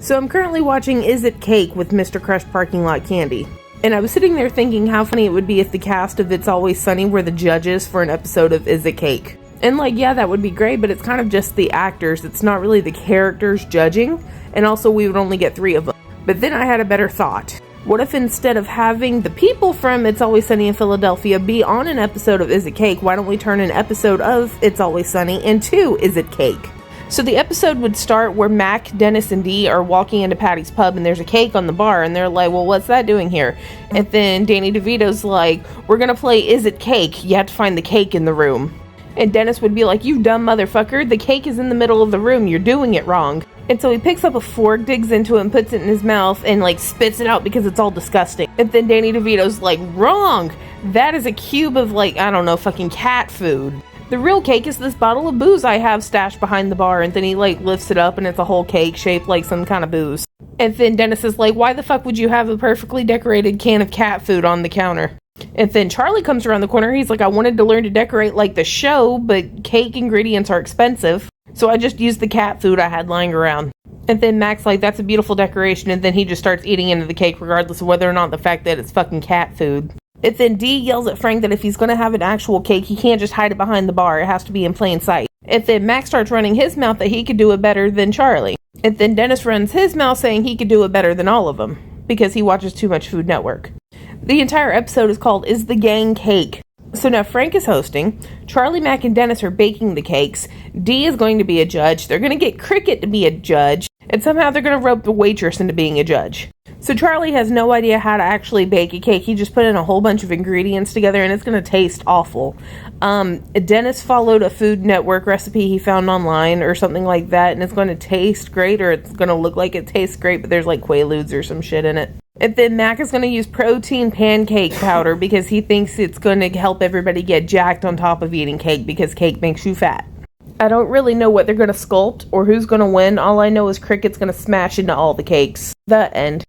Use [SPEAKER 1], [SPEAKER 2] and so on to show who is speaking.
[SPEAKER 1] So I'm currently watching Is It Cake with Mr. Crushed Parking Lot Candy. And I was sitting there thinking how funny it would be if the cast of It's Always Sunny were the judges for an episode of Is It Cake. And like, yeah, that would be great, but it's kind of just the actors. It's not really the characters judging. And also we would only get 3 of them. But then I had a better thought. What if instead of having the people from It's Always Sunny in Philadelphia be on an episode of Is It Cake, why don't we turn an episode of It's Always Sunny into Is It Cake? So the episode would start where Mac, Dennis, and Dee are walking into Patty's pub and there's a cake on the bar and they're like, well, what's that doing here? And then Danny DeVito's like, we're gonna play Is It Cake? You have to find the cake in the room. And Dennis would be like, you dumb motherfucker, the cake is in the middle of the room, you're doing it wrong. And so he picks up a fork, digs into it, and puts it in his mouth and like spits it out because it's all disgusting. And then Danny DeVito's like, wrong! That is a cube of like, I don't know, fucking cat food. The real cake is this bottle of booze I have stashed behind the bar. And then he like lifts it up and it's a whole cake shaped like some kind of booze. And then Dennis is like, why the fuck would you have a perfectly decorated can of cat food on the counter? And then Charlie comes around the corner. He's like, I wanted to learn to decorate like the show, but cake ingredients are expensive. So I just used the cat food I had lying around. And then Mac's like, that's a beautiful decoration. And then he just starts eating into the cake regardless of whether or not the fact that it's fucking cat food. And then Dee yells at Frank that if he's going to have an actual cake, he can't just hide it behind the bar. It has to be in plain sight. And then Mac starts running his mouth that he could do it better than Charlie. And then Dennis runs his mouth saying he could do it better than all of them because he watches too much Food Network. The entire episode is called Is the Gang Cake? So now Frank is hosting, Charlie, Mac, and Dennis are baking the cakes, Dee is going to be a judge, they're going to get Cricket to be a judge, and somehow they're going to rope the waitress into being a judge. So Charlie has no idea how to actually bake a cake. He just put in a whole bunch of ingredients together and it's going to taste awful. Dennis followed a Food Network recipe he found online or something like that, and it's going to taste great, or it's going to look like it tastes great, but there's like Quaaludes or some shit in it. And then Mac is going to use protein pancake powder because he thinks it's going to help everybody get jacked on top of eating cake because cake makes you fat. I don't really know what they're going to sculpt or who's going to win. All I know is Cricket's going to smash into all the cakes. The end.